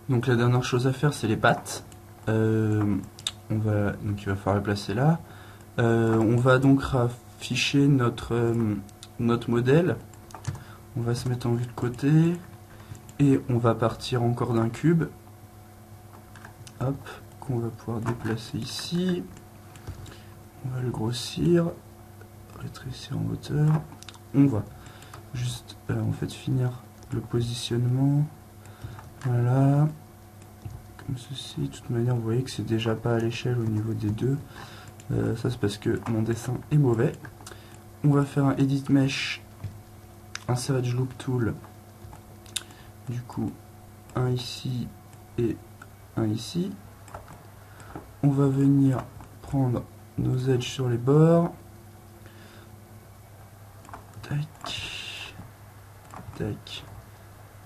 Donc la dernière chose à faire, c'est les pattes. Donc il va falloir les placer là. On va donc afficher notre modèle. On va se mettre en vue de côté et on va partir encore d'un cube. Hop, qu'on va pouvoir déplacer ici. On va le grossir, rétrécir en hauteur. On va juste en fait finir le positionnement. Voilà. Comme ceci. De toute manière, vous voyez que c'est déjà pas à l'échelle au niveau des deux. Ça c'est parce que mon dessin est mauvais. On va faire un Edit Mesh, Insert Edge Loop Tool. Du coup, un ici et un ici. On va venir prendre nos edges sur les bords. Tac, tac,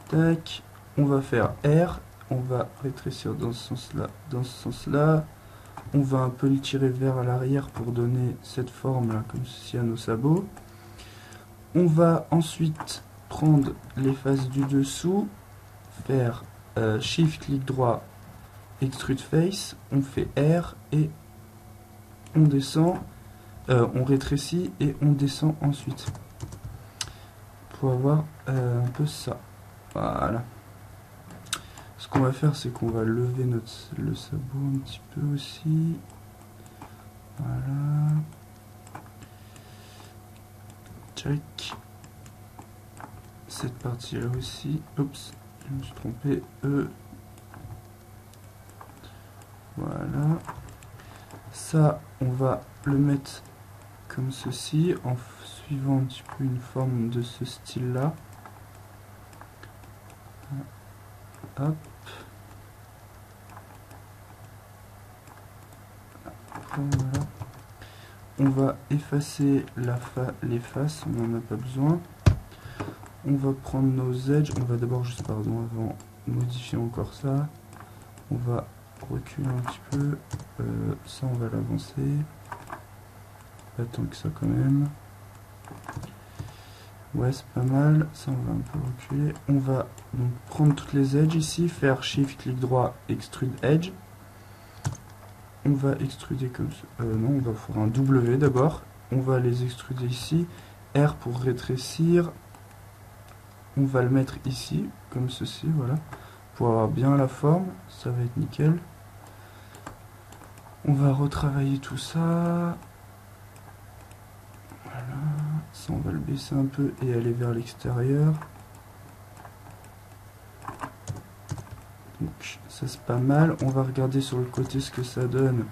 tac. On va faire R. On va rétrécir dans ce sens-là, dans ce sens-là. On va un peu le tirer vers l'arrière pour donner cette forme-là, comme ceci à nos sabots. On va ensuite prendre les faces du dessous, faire Shift, clic droit, Extrude Face, on fait R et on descend, on rétrécit et on descend ensuite. Pour avoir un peu ça. Voilà. Ce qu'on va faire, c'est qu'on va lever le sabot un petit peu aussi. Voilà. Check. Cette partie-là aussi. Oups, je me suis trompé. Voilà. Ça, on va le mettre comme ceci, en suivant un petit peu une forme de ce style-là. Hop. Voilà. On va effacer les faces, on n'en a pas besoin. On va prendre nos edges, on va d'abord juste, pardon, avant modifier encore ça. On va reculer un petit peu, ça on va l'avancer. Pas tant que ça quand même. Ouais, c'est pas mal, ça on va un peu reculer. On va donc prendre toutes les edges ici, faire Shift, clic droit, Extrude Edge. On va extruder comme ça. Non, on va faire un W d'abord. On va les extruder ici. R pour rétrécir. On va le mettre ici, comme ceci, voilà. Pour avoir bien la forme, ça va être nickel. On va retravailler tout ça. Voilà. Ça, on va le baisser un peu et aller vers l'extérieur. Donc ça c'est pas mal. On va regarder sur le côté ce que ça donne.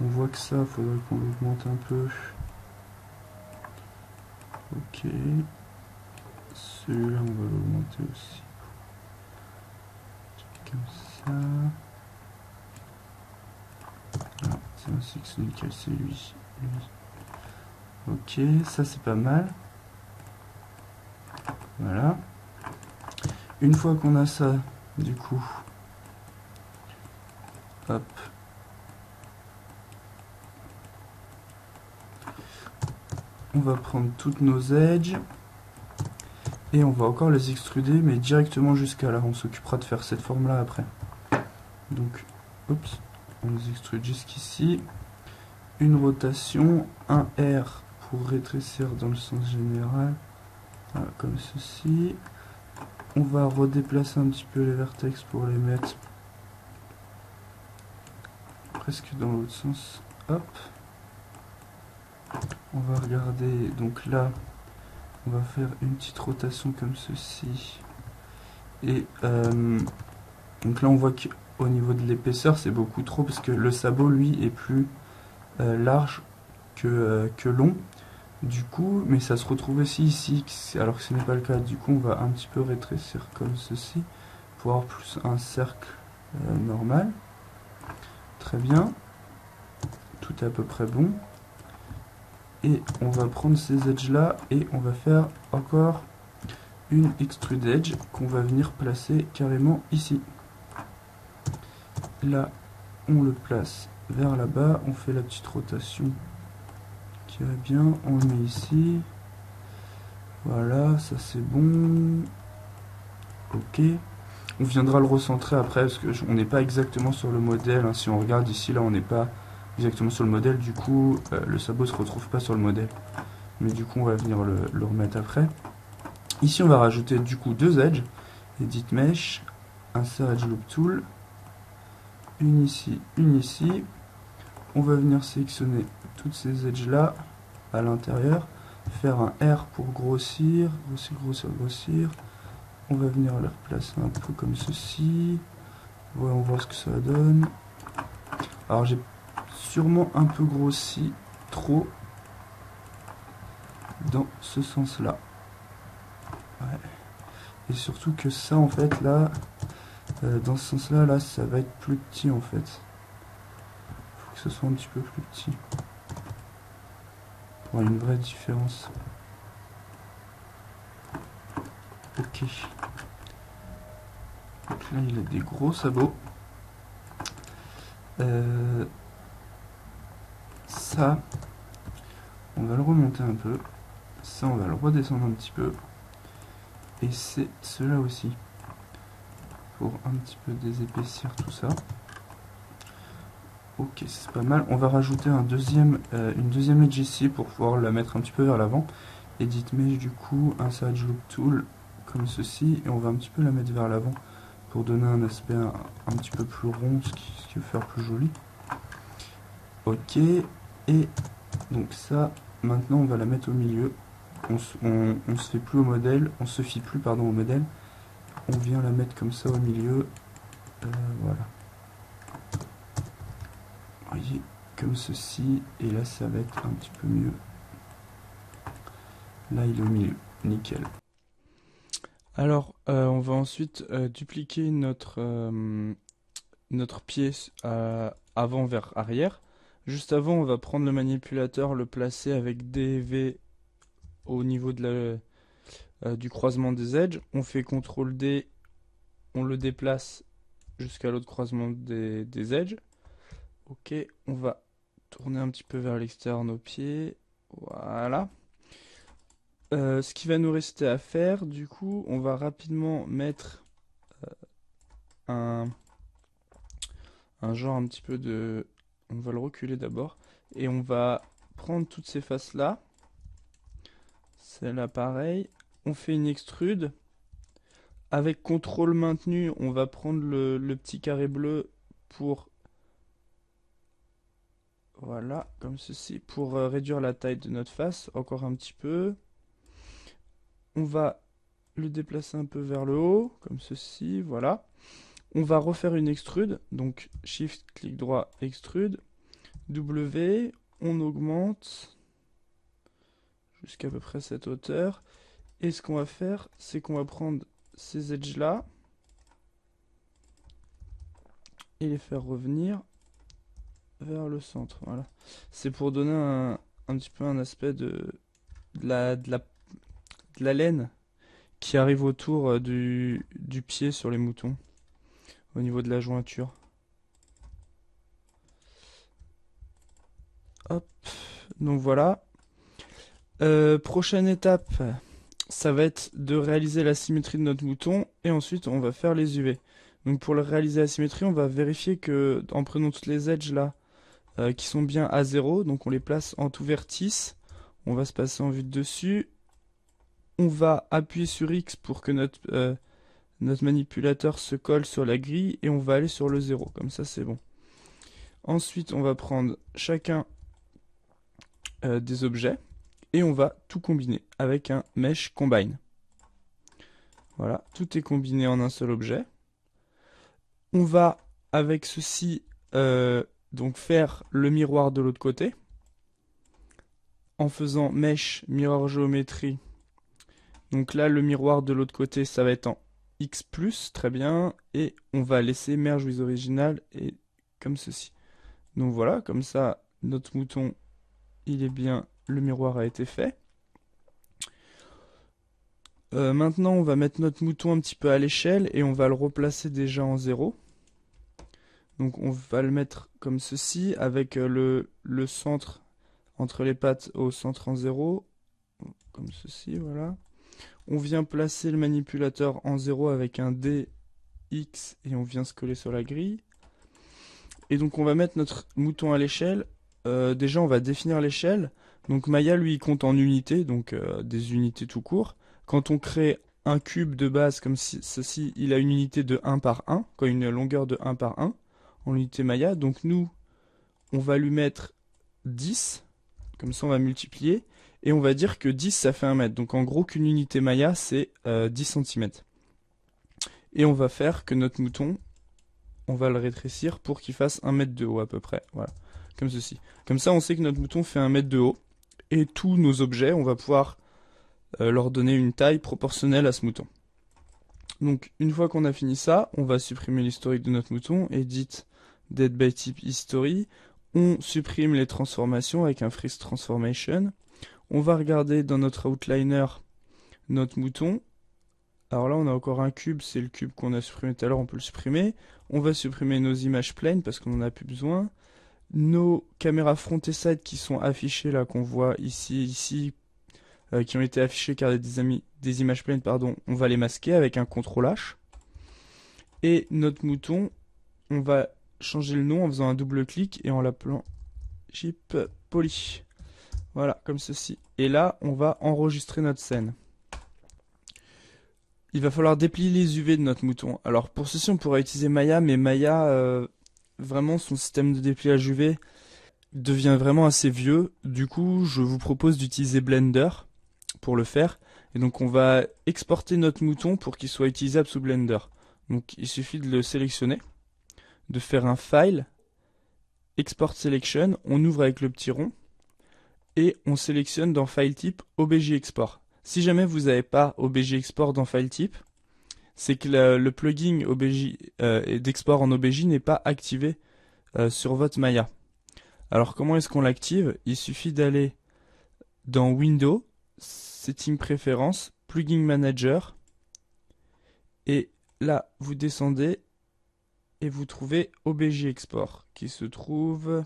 On voit que ça, il faudrait qu'on l'augmente un peu. Ok. Celui-là, on va l'augmenter aussi. Comme ça. Ah, c'est ainsi que c'est nickel, c'est lui. Ok, ça c'est pas mal. Voilà. Une fois qu'on a ça, du coup, hop. On va prendre toutes nos edges. Et on va encore les extruder, mais directement jusqu'à là. On s'occupera de faire cette forme-là après. Donc, oups, on les extrude jusqu'ici. Une rotation, un R pour rétrécir dans le sens général. Voilà, comme ceci. On va redéplacer un petit peu les vertex pour les mettre presque dans l'autre sens. Hop. On va regarder, donc là, on va faire une petite rotation comme ceci. Et donc là, on voit qu'au niveau de l'épaisseur, c'est beaucoup trop parce que le sabot, lui, est plus large que long. Du coup, mais ça se retrouve aussi ici, alors que ce n'est pas le cas. Du coup, on va un petit peu rétrécir comme ceci pour avoir plus un cercle normal. Très bien. Tout est à peu près bon. Et on va prendre ces edges là et on va faire encore une extrude edge qu'on va venir placer carrément ici. Là, on le place vers là-bas, on fait la petite rotation qui va bien, on le met ici. Voilà, ça c'est bon. Ok. On viendra le recentrer après parce que on n'est pas exactement sur le modèle, hein. Si on regarde ici, là on n'est pas exactement sur le modèle, du coup le sabot se retrouve pas sur le modèle. Mais du coup on va venir le remettre après. Ici on va rajouter du coup deux edges, Edit Mesh, Insert Edge Loop Tool, une ici, une ici. On va venir sélectionner toutes ces edges là à l'intérieur, faire un R pour grossir, grossir, grossir, grossir. On va venir les replacer un peu comme ceci. Voyons voir ce que ça donne. Alors j'ai sûrement un peu grossi trop dans ce sens-là. Ouais. Et surtout que ça en fait là, dans ce sens-là, là ça va être plus petit en fait. Faut que ce soit un petit peu plus petit. Pour avoir une vraie différence. Ok. Donc là il a des gros sabots. Ça, on va le remonter un peu. Ça, on va le redescendre un petit peu. Et c'est cela aussi. Pour un petit peu désépaissir tout ça. Ok, c'est pas mal. On va rajouter une deuxième edge ici pour pouvoir la mettre un petit peu vers l'avant. Edit Mesh du coup, Insert Edge Loop Tool comme ceci. Et on va un petit peu la mettre vers l'avant pour donner un aspect un petit peu plus rond, ce qui va faire plus joli. Ok, et donc ça, maintenant on va la mettre au milieu. On se fait plus au modèle, on se fie plus pardon au modèle. On vient la mettre comme ça au milieu. Voilà. Vous voyez, comme ceci, et là ça va être un petit peu mieux. Là il est au milieu, nickel. Alors on va ensuite dupliquer notre pied avant vers arrière. Juste avant, on va prendre le manipulateur, le placer avec DV au niveau de du croisement des edges. On fait CTRL D, on le déplace jusqu'à l'autre croisement des edges. Ok, on va tourner un petit peu vers l'extérieur nos pieds. Voilà. Ce qui va nous rester à faire, du coup, on va rapidement mettre un genre un petit peu de... On va le reculer d'abord. Et on va prendre toutes ces faces-là. Celle-là, pareil. On fait une extrude. Avec CTRL maintenu, on va prendre le petit carré bleu pour... Voilà, comme ceci. Pour réduire la taille de notre face. Encore un petit peu. On va le déplacer un peu vers le haut, comme ceci, voilà. On va refaire une extrude, donc Shift, clic droit, extrude, W, on augmente jusqu'à peu près cette hauteur. Et ce qu'on va faire, c'est qu'on va prendre ces edges-là et les faire revenir vers le centre. Voilà. C'est pour donner un petit peu un aspect de la laine qui arrive autour du pied sur les moutons, au niveau de la jointure. Hop, donc voilà. Prochaine étape, ça va être de réaliser la symétrie de notre mouton et ensuite on va faire les UV. Donc pour réaliser la symétrie, on va vérifier que en prenant toutes les edges là qui sont bien à 0, donc on les place en tout vertice. On va se passer en vue de dessus. On va appuyer sur X pour que notre manipulateur se colle sur la grille et on va aller sur le 0, comme ça c'est bon. Ensuite on va prendre chacun des objets et on va tout combiner avec un Mesh Combine. Voilà, tout est combiné en un seul objet. On va avec ceci donc faire le miroir de l'autre côté en faisant Mesh Mirror Géométrie. Donc là le miroir de l'autre côté ça va être en X+, très bien, et on va laisser Merge with Original et comme ceci. Donc voilà, comme ça notre mouton il est bien, le miroir a été fait. Maintenant on va mettre notre mouton un petit peu à l'échelle et on va le replacer déjà en 0. Donc on va le mettre comme ceci avec le centre entre les pattes au centre en 0. Comme ceci, voilà. On vient placer le manipulateur en 0 avec un D X et on vient se coller sur la grille. Et donc on va mettre notre mouton à l'échelle. Déjà on va définir l'échelle. Donc Maya lui il compte en unités, donc des unités tout court. Quand on crée un cube de base comme ceci, il a une unité de 1 par 1, quand une longueur de 1 par 1 en unité Maya. Donc nous, on va lui mettre 10, comme ça on va multiplier, et on va dire que 10 ça fait 1 mètre. Donc en gros qu'une unité Maya c'est 10 cm. Et on va faire que notre mouton, on va le rétrécir pour qu'il fasse 1 mètre de haut à peu près, voilà, comme ceci. Comme ça on sait que notre mouton fait 1 mètre de haut, et tous nos objets, on va pouvoir leur donner une taille proportionnelle à ce mouton. Donc une fois qu'on a fini ça, on va supprimer l'historique de notre mouton, edit dead by type history, on supprime les transformations avec un freeze transformation, on va regarder dans notre outliner notre mouton. Alors là on a encore un cube, c'est le cube qu'on a supprimé tout à l'heure, on peut le supprimer. On va supprimer nos images planes parce qu'on n'en a plus besoin. Nos caméras front et side qui sont affichées là, qu'on voit ici, qui ont été affichées car des images planes, pardon, on va les masquer avec un CTRL H. Et notre mouton, on va changer le nom en faisant un double clic et en l'appelant Chip Poly. Voilà, comme ceci. Et là, on va enregistrer notre scène. Il va falloir déplier les UV de notre mouton. Alors pour ceci, on pourrait utiliser Maya, mais Maya, vraiment, son système de dépliage UV devient vraiment assez vieux. Du coup, je vous propose d'utiliser Blender pour le faire. Et donc, on va exporter notre mouton pour qu'il soit utilisable sous Blender. Donc, il suffit de le sélectionner, de faire un File, Export Selection, on ouvre avec le petit rond, et on sélectionne dans File Type OBJ Export. Si jamais vous n'avez pas OBJ Export dans File Type, c'est que le plugin OBJ d'export en OBJ n'est pas activé sur votre Maya. Alors comment est-ce qu'on l'active? Il suffit d'aller dans Windows, Setting Préférences, Plugin Manager, et là vous descendez et vous trouvez OBJ Export qui se trouve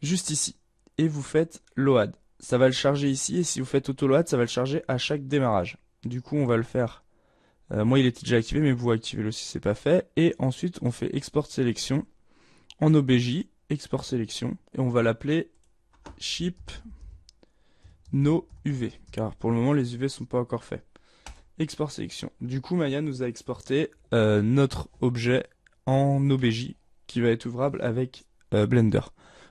juste ici. Et vous faites Load. Ça va le charger ici, et si vous faites Auto-Load, ça va le charger à chaque démarrage. Du coup, on va le faire. Moi, il était déjà activé, mais vous activez-le si c'est pas fait. Et ensuite, on fait Export Sélection en OBJ, Export Sélection, et on va l'appeler Ship No UV, car pour le moment, les UV sont pas encore faits. Export Sélection. Du coup, Maya nous a exporté notre objet en OBJ, qui va être ouvrable avec Blender.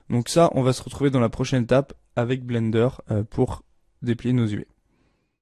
Donc ça, on va se retrouver dans la prochaine étape avec Blender pour déplier nos UV.